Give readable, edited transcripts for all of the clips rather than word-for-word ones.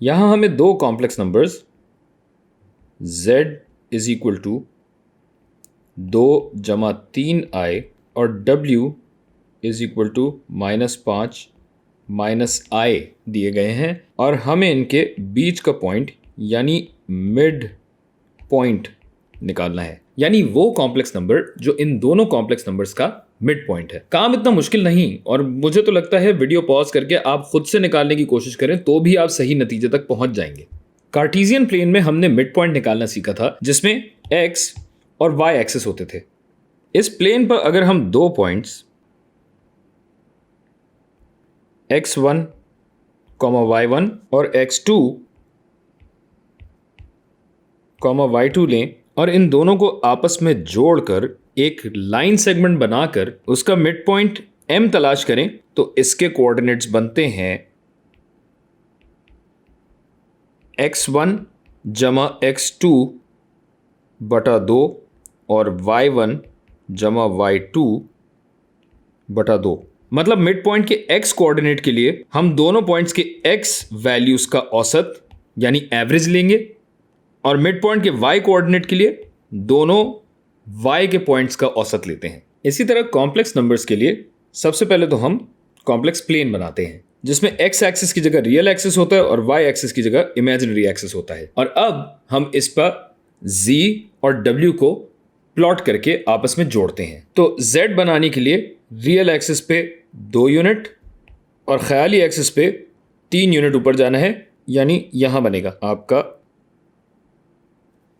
यहां हमें दो complex numbers z is equal to 2 - 3i और w is equal to -5 -i दिए गए हैं और हमें इनके बीच का पॉइंट यानी मिड पॉइंट निकालना है, यानी वो कॉम्प्लेक्स नंबर जो इन दोनों कॉम्प्लेक्स नंबर्स का मिड पॉइंट है। काम इतना मुश्किल नहीं और मुझे तो लगता है वीडियो पॉज करके आप खुद से निकालने की कोशिश करें तो भी आप सही नतीजे तक पहुंच जाएंगे। कार्टेशियन प्लेन में हमने मिड पॉइंट निकालना सीखा था जिसमें x और y एक्सिस होते थे। इस प्लेन पर अगर हम दो पॉइंट्स x1, y1 और x2, y2 लें और इन दोनों को आपस में जोड़कर एक लाइन सेगमेंट बनाकर उसका मिड पॉइंट m तलाश करें तो इसके कोऑर्डिनेट्स बनते हैं x1 जमा x2 बटा 2 और y1 जमा y2 बटा 2। मतलब मिड पॉइंट के x कोऑर्डिनेट के लिए हम दोनों पॉइंट्स के x वैल्यूज का औसत यानी एवरेज लेंगे और मिड पॉइंट के y कोऑर्डिनेट के लिए दोनों y के पॉइंट्स का औसत लेते हैं। इसी तरह कॉम्प्लेक्स नंबर्स के लिए सबसे पहले तो हम कॉम्प्लेक्स प्लेन बनाते हैं जिसमें x एक्सिस की जगह रियल एक्सिस होता है और y एक्सिस की जगह इमेजिनरी एक्सिस होता है। और अब हम इस पर z और w को प्लॉट करके आपस में जोड़ते हैं। तो z बनाने के लिए रियल एक्सिस पे 2 यूनिट और ख्याली एक्सिस पे 3 यूनिट ऊपर जाना है, यानी यहां बनेगा आपका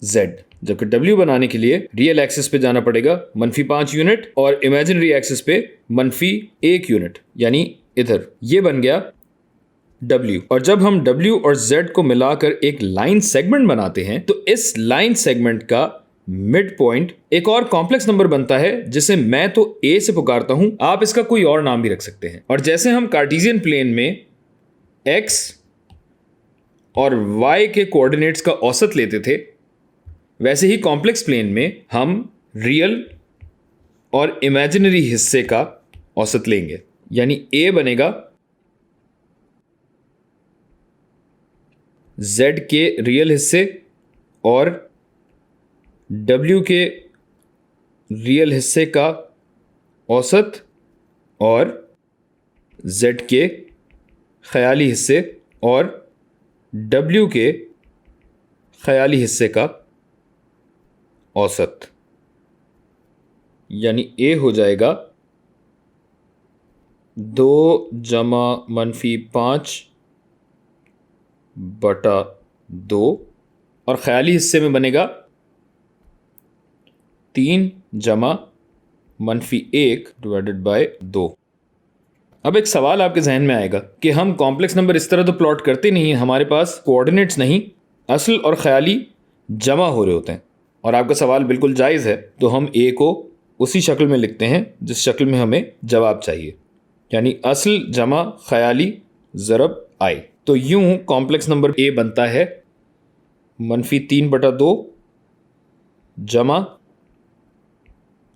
z। जबकि w बनाने के लिए रियल एक्सिस पे जाना पड़ेगा -5 यूनिट और इमेजिनरी एक्सिस पे -1 यूनिट, यानी इधर ये बन गया w। और जब हम w और z को मिलाकर एक लाइन सेगमेंट बनाते हैं तो इस लाइन सेगमेंट का मिड पॉइंट एक और कॉम्प्लेक्स नंबर बनता है जिसे मैं तो a से पुकारता हूं, आप इसका कोई और नाम भी रख सकते हैं। और जैसे हम कार्टेशियन प्लेन में x और y के कोऑर्डिनेट्स का औसत लेते थे वैसे ही कॉम्प्लेक्स प्लेन में हम रियल और इमेजिनरी हिस्से का औसत लेंगे, यानी a बनेगा z के रियल हिस्से और w के रियल हिस्से का औसत और z के ख्याली हिस्से और w के ख्याली हिस्से का औसत, यानी a हो जाएगा 2 जमा -5 बटा 2 और ख्याली हिस्से में बनेगा 3 जमा -1 डिवाइडेड बाय 2। अब एक सवाल आपके जहन में आएगा कि हम कॉम्प्लेक्स नंबर इस तरह तो प्लॉट करते नहीं हैं, हमारे पास कोऑर्डिनेट्स नहीं असल और ख्याली जमा हो रहे होते हैं। और आपका सवाल बिल्कुल जायज़ है, तो हम a को उसी शक्ल में लिखते हैं जिस शक्ल में हमें जवाब चाहिए, यानी असल जमा ख्याली ज़रब i। तो यूं कॉम्प्लेक्स नंबर a बनता है -3 बटा 2 जमा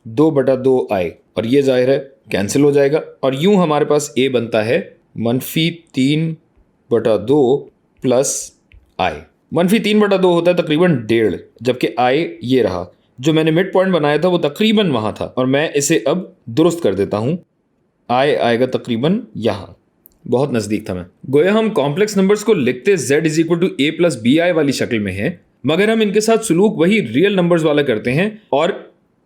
2 बटा 2i और ये जाहिर है कैंसिल हो जाएगा और यूं हमारे पास a बनता है -3 बटा 2 प्लस i। -3 बटा 2 होता है तकरीबन 1.5, जबकि i ये रहा जो मैंने मिड पॉइंट बनाया था वो तकरीबन वहां था और मैं इसे अब दुरुस्त कर देता हूं, i आएगा तकरीबन यहां, बहुत नज़दीक था मैं। गोया हम कॉम्प्लेक्स नंबर्स को लिखते z = a + bi वाली शक्ल में है, मगर हम इनके साथ सुलूक वही रियल नंबर्स वाला करते हैं और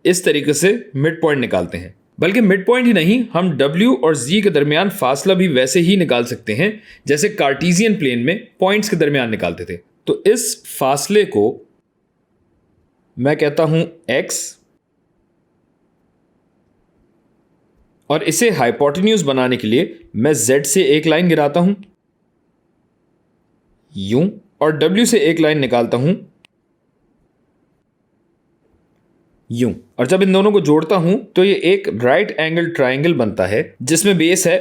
इस तरीके से मिड पॉइंट निकालते हैं। बल्कि मिड पॉइंट ही नहीं, हम w और z के दरमियान फासला भी वैसे ही निकाल सकते हैं जैसे कार्टेशियन प्लेन में पॉइंट्स के दरमियान निकालते थे। तो इस फासले को मैं कहता हूं x और इसे हाइपोटेन्यूज बनाने के लिए मैं z से एक लाइन गिराता हूं यूं और w से एक लाइन निकालता हूं यूं। और जब इन दोनों को जोड़ता हूं तो ये एक राइट एंगल ट्राइंगल बनता है जिसमें बेस है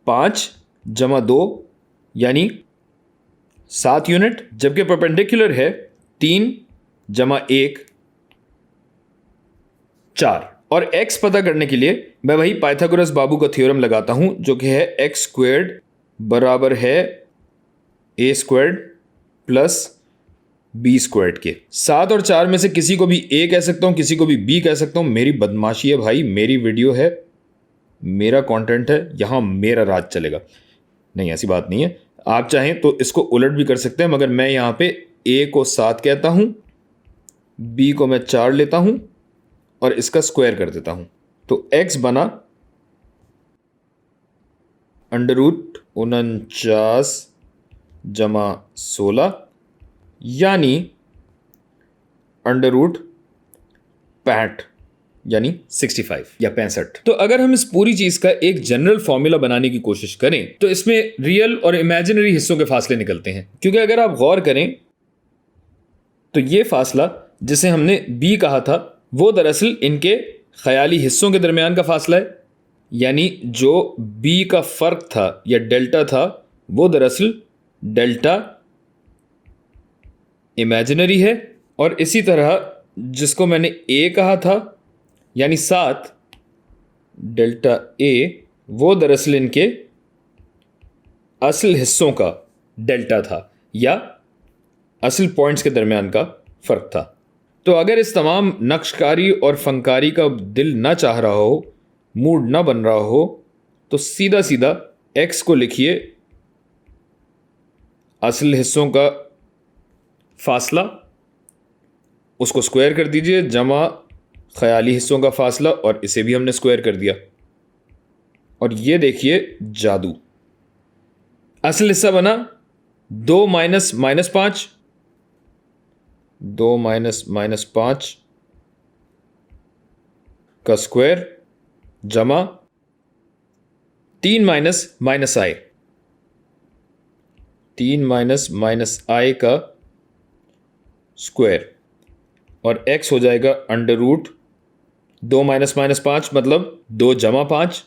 5 जमा 2 यानी 7 यूनिट, जबकि परपेंडिकुलर है 3 जमा 1 4। और x पता करने के लिए मैं वही पाइथागोरस बाबू का थ्योरम लगाता हूं जो कि है x² बराबर है ए स्क्वायर्ड प्लस बी स्क्वायर्ड के। 7 और 4 में से किसी को भी ए कह सकता हूं, किसी को भी बी कह सकता हूं। मेरी बदमाशी है भाई, मेरी वीडियो है, मेरा कंटेंट है, यहां मेरा राज चलेगा। नहीं, ऐसी बात नहीं है। आप चाहें तो इसको उलट भी कर सकते हैं, मगर मैं यहां पे ए को 7 कहता हूं, बी को मैं 4 लेता हूं और इसका स्क्वायर कर देता हूं। तो x बना √49 जमा 16 यानी √65 यानी 65 या 65। तो अगर हम इस पूरी चीज का एक जनरल फॉर्मूला बनाने की कोशिश करें तो इसमें रियल और इमेजिनरी हिस्सों के फासले निकलते हैं। क्योंकि अगर आप गौर करें तो ये फासला जिसे हमने b कहा था वो दरअसल इनके ख्याली हिस्सों के दरमियान का फासला है। यानी जो b का फर्क था या डेल्टा था वो दरअसल डेल्टा इमेजिनरी है। और इसी तरह जिसको मैंने a कहा था यानी 7 डेल्टा a वो दरअसल इनके असल हिस्सों का डेल्टा था या असल पॉइंट्स के दरमियान का फ़र्क था। तो अगर इस तमाम नक्शकारी और फनकारी का दिल ना चाह रहा हो, मूड ना बन रहा हो, तो सीधा सीधा x को लिखिए असल हिस्सों का फासला, उसको स्क्वायर कर दीजिए, जमा ख्याली हिस्सों का फासला, और इसे भी हमने स्क्वायर कर दिया। और ये देखिए जादू, असल हिस्सा बना 2 माइनस -5, 2 माइनस -5 का स्क्वायर जमा 3 माइनस -i, 3 माइनस -i का स्क्वायर, और x हो जाएगा √2 माइनस -5 मतलब 2 जमा 5,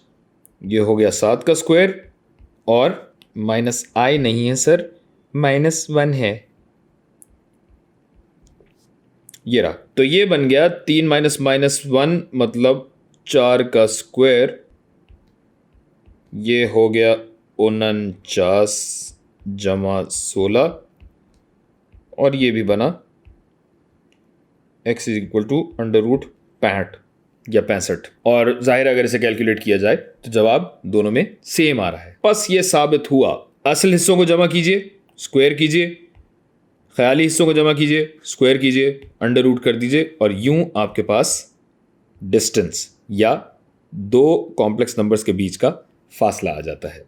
ये हो गया 7 का स्क्वायर, और -i नहीं है सर, -1 है, ये रहा। तो ये बन गया 3 माइनस -1 मतलब 4 का स्क्वायर, ये हो गया 49 जमा 16, और ये भी बना x इज इक्वल टू √65 या 65। और जाहिर अगर इसे कैलकुलेट किया जाए तो जवाब दोनों में सेम आ रहा है। बस ये साबित हुआ, असल हिस्सों को जमा कीजिए, स्क्वायर कीजिए, ख्याली हिस्सों को जमा कीजिए, स्क्वायर कीजिए, अंडर रूट कर दीजिए, और यूं आपके पास डिस्टेंस या दो कॉम्प्लेक्स नंबर्स के बीच का फासला आ जाता है।